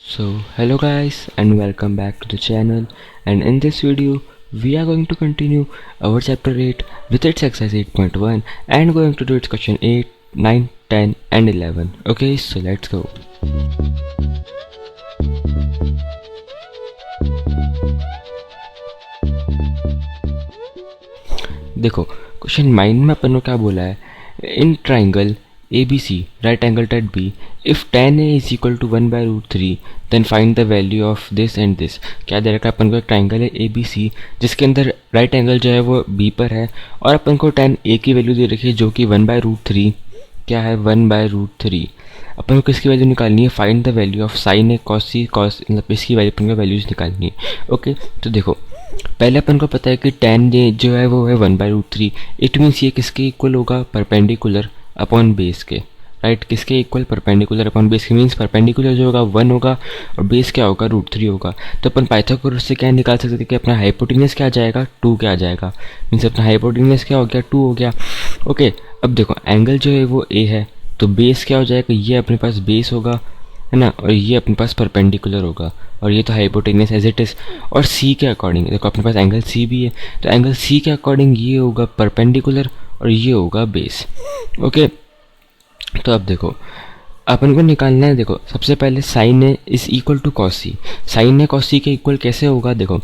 So hello guys and welcome back to the channel, and in this video we are going to continue our chapter 8 with its exercise 8.1 and going to do its question 8, 9, 10 and 11. Okay, so let's go. देखो question mind में अपन को क्या बोला है, in triangle ABC right angled at B if tan A is equal to 1 by root 3 then find the value of this and this। क्या दे रखा है अपन को, एक ट्राइंगल है ABC जिसके अंदर राइट एंगल जो है वो B पर है और अपन को tan A की वैल्यू दे रखी है जो कि 1 by root 3 क्या है 1 by root 3। अपन को किसकी वैल्यू निकालनी है, find the value of sine A cos C cos, मतलब इसकी वैल्यू अपन को वैल्यूज निकालनी है। ओके तो देखो पहले अपन को पता है कि tan A जो है वो है 1 by root 3। इट मीन्स ये किसके इक्वल होगा, परपेंडिकुलर अपॉन बेस के, राइट किसके इक्वल, परपेंडिकुलर अपॉन बेस के। मीन्स परपेंडिकुलर जो होगा 1 होगा और बेस क्या होगा √3 होगा। तो अपन पाइथागोरस से क्या निकाल सकते थे कि अपना हाइपोटेन्यूस क्या आ जाएगा 2 क्या आ जाएगा। मीन्स अपना हाइपोटेन्यूस क्या हो गया 2 हो गया। ओके अब देखो एंगल जो है वो A है तो बेस क्या हो जाएगा, ये अपने पास बेस होगा है ना, और ये अपने पास परपेंडिकुलर होगा और ये तो हाइपोटेन्यूस एज इट इज़। और C के अकॉर्डिंग देखो अपने पास एंगल C भी है तो एंगल C के अकॉर्डिंग ये होगा परपेंडिकुलर और ये होगा बेस। ओके तो अब देखो अपन को निकालना है, देखो सबसे पहले sine A is equal to cos C. Sine A cos C के इक्वल कैसे होगा, देखो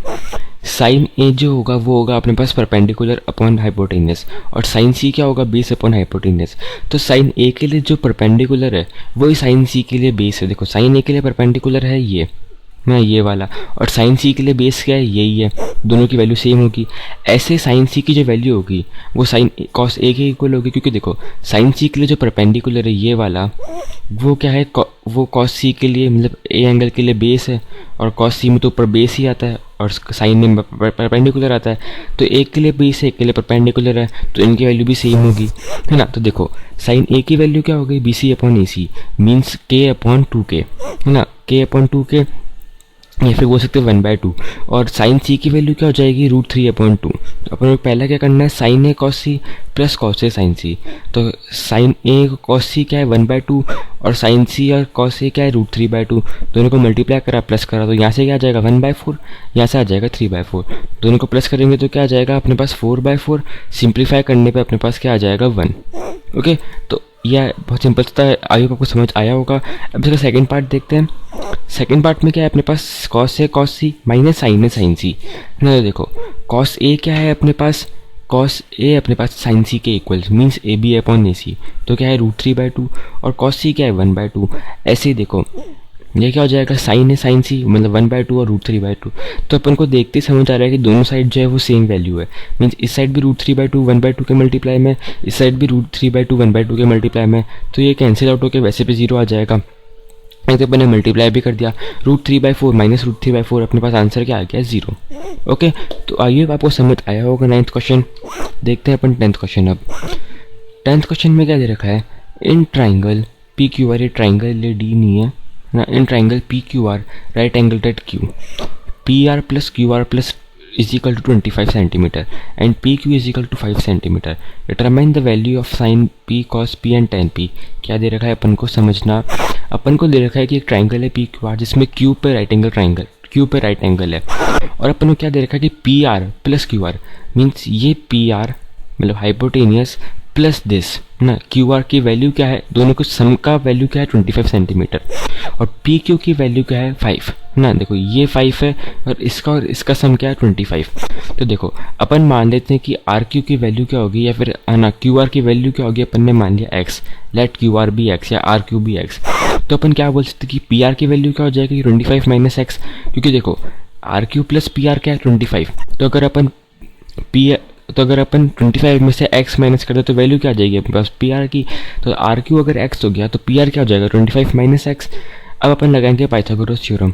साइन ए जो होगा वो होगा अपने पास परपेंडिकुलर अपॉन हाइपोटेन्यूस और साइन सी क्या होगा बेस अपॉन हाइपोटेन्यूस। तो साइन ए के लिए जो परपेंडिकुलर है वही साइन सी के लिए बेस है। देखो साइन ए के लिए परपेंडिकुलर है ये ना, ये वाला, और साइन सी के लिए बेस क्या है यही है, दोनों की वैल्यू सेम होगी। ऐसे साइन सी की जो वैल्यू होगी वो साइन कॉस ए के इक्वल होगी, क्योंकि देखो साइन सी के लिए जो परपेंडिकुलर है ये वाला वो क्या है, वो कॉस सी के लिए मतलब ए एंगल के लिए बेस है और कॉस सी में तो ऊपर बेस ही आता है और साइन में परपेंडिकुलर आता है। तो एक के लिए बेस है एक के लिए परपेंडिकुलर है तो इनकी वैल्यू भी सेम होगी है ना। तो देखो साइन ए की वैल्यू क्या हो गई BC upon AC means K upon 2K है ना, K अपॉन 2K या फिर बोल सकते हैं 1/2। और साइन सी की वैल्यू क्या हो जाएगी √3 अपॉन 2। तो अपन को पहला क्या करना है, sign A cos C plus cos A sign सी। तो साइन ए कॉस सी क्या है 1/2 और साइन सी और कॉस ए क्या है √3/2। दोनों को मल्टीप्लाई करा प्लस करा तो यहाँ से क्या आ जाएगा 1/4, यहाँ से आ जाएगा 3/4। दोनों को प्लस करेंगे तो क्या आ जाएगा अपने पास 4/4। सिंप्लीफाई करने पर अपने पास क्या आ जाएगा 1। ओके तो यह बहुत सिंपल था, आई होप आपको समझ आया होगा। अब इसका सेकंड पार्ट देखते हैं। सेकंड पार्ट में क्या है अपने पास, cos A cos C minus sign A sign सी ना। देखो कॉस ए क्या है अपने पास, कॉस ए अपने पास साइन सी के equal means AB upon AC। तो क्या है √3/2 और कॉस सी क्या है 1/2। ऐसे ही देखो ये क्या हो जाएगा, साइन है साइन सी मतलब 1/2 और √3/2। तो अपन को देखते ही समझ आ रहा है कि दोनों साइड जो है वो सेम वैल्यू है। मीन्स इस साइड भी √3/2 1/2 के मल्टीप्लाई में, इस साइड भी √3/2 1/2 के मल्टीप्लाई में। तो ये कैंसिल आउट होकर वैसे भी 0 आ जाएगा। तो अपन ने मल्टीप्लाई भी कर दिया, √3/4 माइनस √3/4 अपने पास आंसर क्या आ गया 0। ओके तो आइए आपको समझ आया होगा 9th क्वेश्चन। देखते हैं अपन 10th क्वेश्चन। अब 10th क्वेश्चन में क्या दे रखा है, इन ट्राइंगल PQR, ये ट्राइंगल ये D नहीं है ना, in triangle PQR right angle at Q PR plus QR plus is equal to 25 centimetre and PQ is equal to 5 centimetre. Determine the value of sine P cos P and tan P। क्या दे रखा है अपन को समझना। अपन को दे रखा है कि एक ट्राइंगल है PQR जिसमें Q पे राइट एंगल ट्राइंगल, Q पे राइट एंगल है, और अपन को क्या दे रखा है कि PR प्लस QR मीन्स ये PR मतलब हाइपोटेनियस प्लस दिस ना, QR की वैल्यू क्या है, दोनों को सम का वैल्यू क्या है 25 सेंटीमीटर और PQ की वैल्यू क्या है 5 ना। देखो ये 5 है और इसका सम क्या है 25। तो देखो अपन मान लेते हैं कि RQ की वैल्यू क्या होगी या फिर ना QR की वैल्यू क्या होगी, अपन ने मान लिया X, लेट QR भी X या RQ भी X। तो अपन क्या बोल सकते हैं कि PR की वैल्यू क्या हो जाएगी 25 माइनस X, क्योंकि देखो RQ प्लस PR क्या है 25। तो अगर अपन 25 में से x माइनस कर दे तो वैल्यू क्या आ जाएगी अपने पास PR की। तो RQ अगर x हो गया तो PR क्या हो जाएगा 25 माइनस x। अब अपन लगाएंगे पाइथागोरस थ्योरम।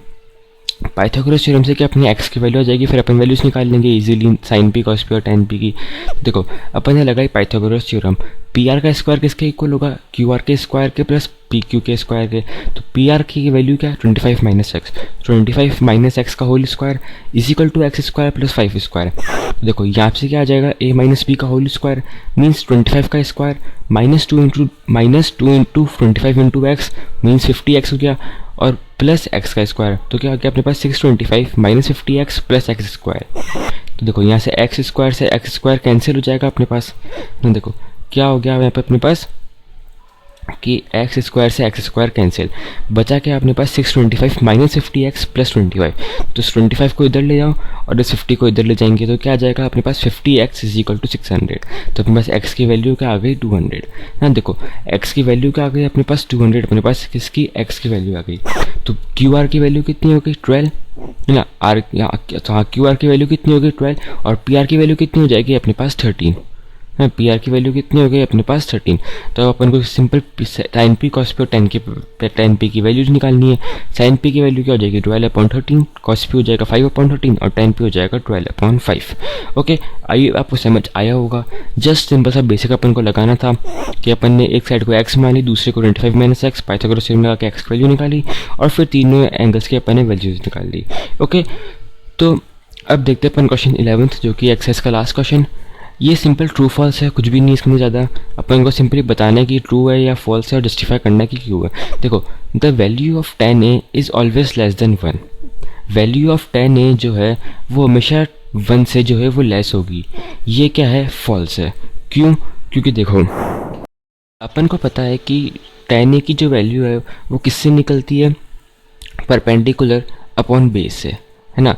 पाइथागोरस थ्योरम से क्या अपनी x की वैल्यू आ जाएगी, फिर अपन वैल्यूज निकाल लेंगे easily sine P cos P और tan P की। देखो अपन ने लगाई पाइथागोरस थ्योरम, PR का स्क्वायर किसके इक्वल होगा QR के स्क्वायर के प्लस PQ के स्क्वायर के। तो PR की वैल्यू क्या है 25 माइनस एक्स, 25 माइनस एक्स का whole square is equal to x square plus 5 square. देखो यहाँ से क्या आ जाएगा A माइनस B का होल स्क्वायर मीन्स 25 का square -2 into 25 into x means 50x हो गया और प्लस एक्स का स्क्वायर, तो क्या हो गया अपने पास 625 minus 50x plus x square. तो देखो यहाँ से एक्स स्क्वायर से एक्स स्क्वायर कैंसिल हो जाएगा अपने पास। तो देखो क्या हो गया यहाँ पे अपने पास कि एक्स स्क्वायर से एक्स स्क्वायर कैंसिल, बचा क्या अपने पास 625 माइनस 50x प्लस 25। तो इस 25 को इधर ले जाओ और इस 50 को इधर ले जाएंगे तो क्या आ जाएगा अपने पास 50x इज इक्वल टू 600। तो अपने पास x की वैल्यू क्या आ गई 200। हाँ देखो x की वैल्यू क्या आ गई अपने पास 200, अपने पास किसकी x की वैल्यू आ गई। तो QR की वैल्यू कितनी हो गई 12 है ना, R हाँ QR की वैल्यू कितनी हो गई 12 और PR की वैल्यू कितनी हो जाएगी अपने पास 13। हाँ PR की वैल्यू कितनी हो गई अपने पास 13। तो अपन को simple sine P cos P और टेन पी की वैल्यूज निकालनी है। साइन पी की वैल्यू क्या हो जाएगी 12/13, कॉस पी हो जाएगा 5/13 और टेन पी हो जाएगा 12/5। ओके, आइए आपको समझ आया होगा। जस्ट सिंपल सा बेसिक अपन को लगाना था कि अपन ने एक साइड को एक्स मान ली, दूसरे को 25 माइनस एक्स, पाइथागोरस थ्योरम लगा के एक्स की वैल्यू निकाली और फिर तीनों एंगल्स की अपन ने वैल्यूज निकाल ली। ओके, तो अब देखते हैं अपन क्वेश्चन 11 जो कि एक्सरसाइज का लास्ट क्वेश्चन। ये सिंपल ट्रू फॉल्स है, कुछ भी नहीं इसमें ज़्यादा, अपन को सिंपली बताना है कि ट्रू है या फॉल्स है और जस्टिफाई करना है कि क्यों है। देखो the value of 10a is always less than 1। Value of 10a जो है वो हमेशा 1 से जो है वो लेस होगी। ये क्या है फॉल्स है। क्यों? क्योंकि देखो अपन को पता है कि 10a की जो वैल्यू है वो किससे निकलती है, परपेंडिकुलर अपॉन बेस से, है ना।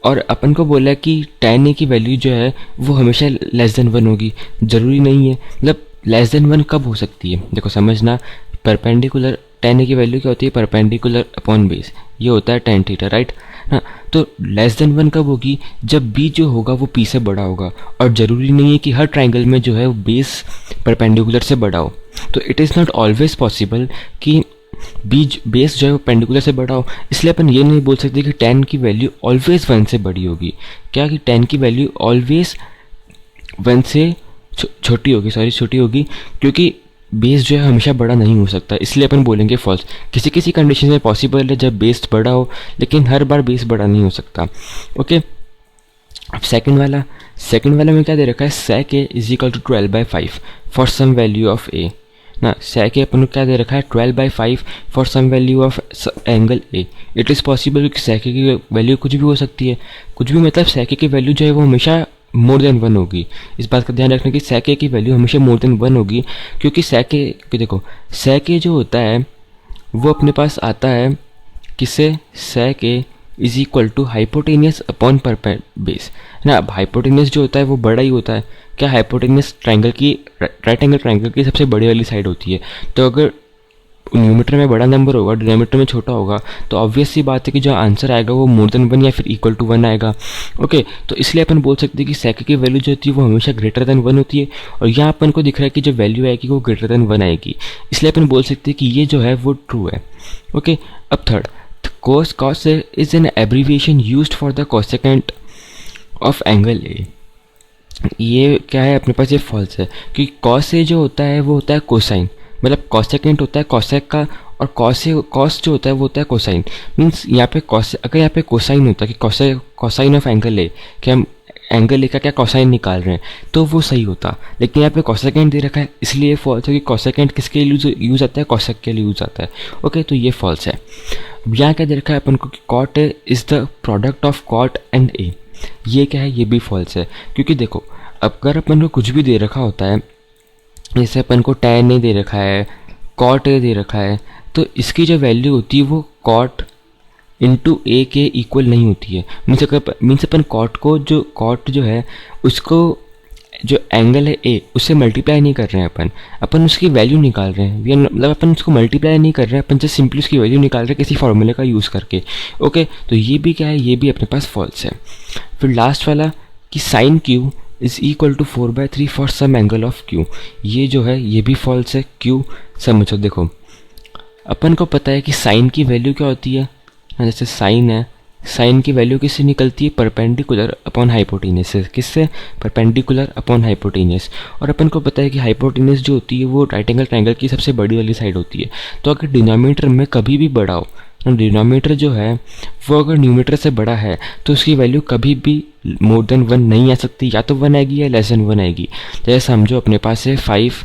और अपन को बोला कि tan a की वैल्यू जो है वो हमेशा लेस देन 1 होगी। ज़रूरी नहीं है, मतलब लेस देन 1 कब हो सकती है, देखो समझना। परपेंडिकुलर tan a की वैल्यू क्या होती है, परपेंडिकुलर अपॉन बेस, ये होता है tan थीटा, राइट। हाँ, तो लेस देन 1 कब होगी, जब b जो होगा वो p से बड़ा होगा। और ज़रूरी नहीं है कि हर ट्राइंगल में जो है वो बेस परपेंडिकुलर से बड़ा हो। तो it is not always possible कि बेस जो है वो पेंडिकुलर से बड़ा हो। इसलिए अपन ये नहीं बोल सकते कि tan की वैल्यू ऑलवेज 1 से बड़ी होगी। क्या कि tan की वैल्यू ऑलवेज 1 से छोटी होगी, क्योंकि बेस जो है हमेशा बड़ा नहीं हो सकता। इसलिए अपन बोलेंगे फॉल्स। किसी किसी कंडीशन में पॉसिबल है जब बेस बड़ा हो, लेकिन हर बार बेस बड़ा नहीं हो सकता। ओके, अब सेकंड वाला में क्या दे रखा है, sec a is equal to 12/5 for some value of a ना। sec a अपन को क्या दे रखा है 12/5 for some value of angle a। It is possible कि sec a की वैल्यू कुछ भी हो सकती है। कुछ भी मतलब sec a की वैल्यू जो है वो हमेशा मोर देन 1 होगी। इस बात का ध्यान रखना कि sec a की वैल्यू हमेशा मोर देन 1 होगी, क्योंकि sec a देखो sec a जो होता है वो अपने पास आता है किससे, sec a is equal to hypotenuse upon base ना। अब हाइपोटेनियस जो होता है वो बड़ा ही होता है। क्या हाइपोटेनियस ट्राइंगल की, राइट एंगल ट्राइंगल की सबसे बड़ी वाली साइड होती है। तो अगर न्यूमरेटर में बड़ा नंबर होगा, डिनोमिनेटर में छोटा होगा, तो ऑब्वियस सी बात है कि जो आंसर आएगा वो मोर देन 1 या फिर इक्वल टू 1 आएगा। ओके, तो इसलिए अपन बोल सकते हैं कि sec की वैल्यू जो होती है वो हमेशा ग्रेटर देन 1 होती है। और यहाँ अपन को दिख रहा है कि जो वैल्यू आएगी वो ग्रेटर देन 1 आएगी, इसलिए अपन बोल सकते हैं कि ये जो है वो ट्रू है। ओके, अब third, cos is an abbreviation used for the cosecant of angle A। ये क्या है अपने पास, ये फॉल्स है कि cos A जो होता है वो होता है कोसाइन, मतलब cosecant होता है cosec का, और cos जो होता है वो होता है कोसाइन। मीन्स यहाँ पे अगर यहाँ पे कोसाइन होता है कि कोसाइन ऑफ एंगल ए, कि हम एंगल ए का क्या कोसाइन निकाल रहे हैं, तो वो सही होता। लेकिन यहाँ पे कोसेकेंट दे रखा है, इसलिए फॉल्स है कि कोसेकेंट किसके लिए यूज़ आता है, कोसेक के लिए यूज़ आता है। ओके, तो ये फॉल्स है। यहाँ क्या दे रखा है अपन को कि cot A is the product of cot and A. ये क्या है, ये भी फॉल्स है, क्योंकि देखो अगर अपन को कुछ भी दे रखा होता है, जैसे अपन को tan ए दे रखा है, कॉट ए दे रखा है, तो इसकी जो वैल्यू होती है वो कॉट इंटू ए के इक्वल नहीं होती है। मीन्स अपन कॉट जो है उसको, जो एंगल है ए, उससे मल्टीप्लाई नहीं कर रहे हैं अपन उसकी वैल्यू निकाल रहे हैं। मतलब अपन उसको मल्टीप्लाई नहीं कर रहे हैं, अपन जस्ट सिंपली उसकी वैल्यू निकाल रहे हैं किसी फॉर्मूले का यूज़ करके। ओके, तो ये भी क्या है, ये भी अपने पास फॉल्स है। फिर लास्ट वाला कि sine Q is equal to 4/3 for some angle of Q. ये जो है ये भी फॉल्स है। क्यू समझो, देखो अपन को पता है कि साइन की वैल्यू क्या होती है, जैसे साइन है, साइन की वैल्यू किससे निकलती है, परपेंडिकुलर अपॉन हाइपोटेनियस से। किससे, परपेंडिकुलर अपॉन हाइपोटेनियस। और अपन को पता है कि हाइपोटेनियस जो होती है वो राइट एंगल ट्राइंगल की सबसे बड़ी वाली साइड होती है। तो अगर डिनोमिनेटर में कभी भी बड़ा हो, डिनोमिनेटर जो है वो अगर न्यूमरेटर से बड़ा है, तो उसकी वैल्यू कभी भी मोर देन 1 नहीं आ सकती, या तो 1 आएगी या लेस देन 1 आएगी। जैसे समझो अपने पास है 2/5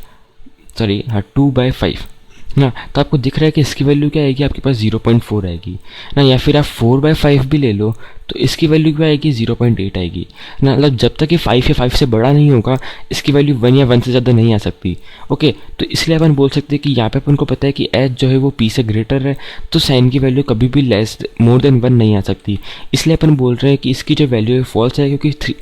ना, तो आपको दिख रहा है कि इसकी वैल्यू क्या आएगी, आपके पास 0.4 आएगी ना। या फिर आप 4/5 भी ले लो तो इसकी वैल्यू क्या आएगी, 0.8 आएगी ना। मतलब जब तक ये 5 या 5 से बड़ा नहीं होगा इसकी वैल्यू 1 या 1 से ज़्यादा नहीं आ सकती। ओके, तो इसलिए अपन बोल सकते हैं कि यहाँ पे अपन को पता है कि एच जो है वो पी से ग्रेटर है, तो साइन की वैल्यू कभी भी लेस मोर देन 1 नहीं आ सकती। इसलिए अपन बोल रहे हैं कि इसकी जो वैल्यू है फॉल्स है, क्योंकि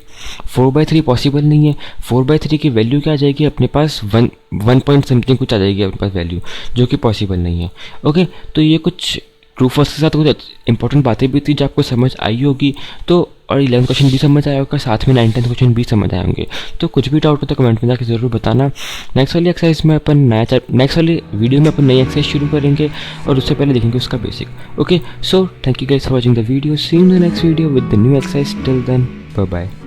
4/3 पॉसिबल नहीं है। 4/3 की वैल्यू क्या आ जाएगी अपने पास, 1 पॉइंट समथिंग कुछ आ जाएगी अपने पास वैल्यू, जो कि पॉसिबल नहीं है। ओके, तो ये कुछ ट्रू फॉल्स के साथ कुछ इंपॉर्टेंट बातें भी थी जो आपको समझ आई होगी। तो और 11 क्वेश्चन भी समझ आया होगा, साथ में 9 10 क्वेश्चन भी समझ आए होंगे। तो कुछ भी डाउट हो तो कमेंट में जाकर ज़रूर बताना। नेक्स्ट वाली एक्सरसाइज में अपन नेक्स्ट वाली वीडियो में अपन नई एक्सरसाइज शुरू करेंगे और उससे पहले देखेंगे उसका basic. Okay, so thank you guys for watching the video, see you in the next video with the new exercise. Till then bye bye.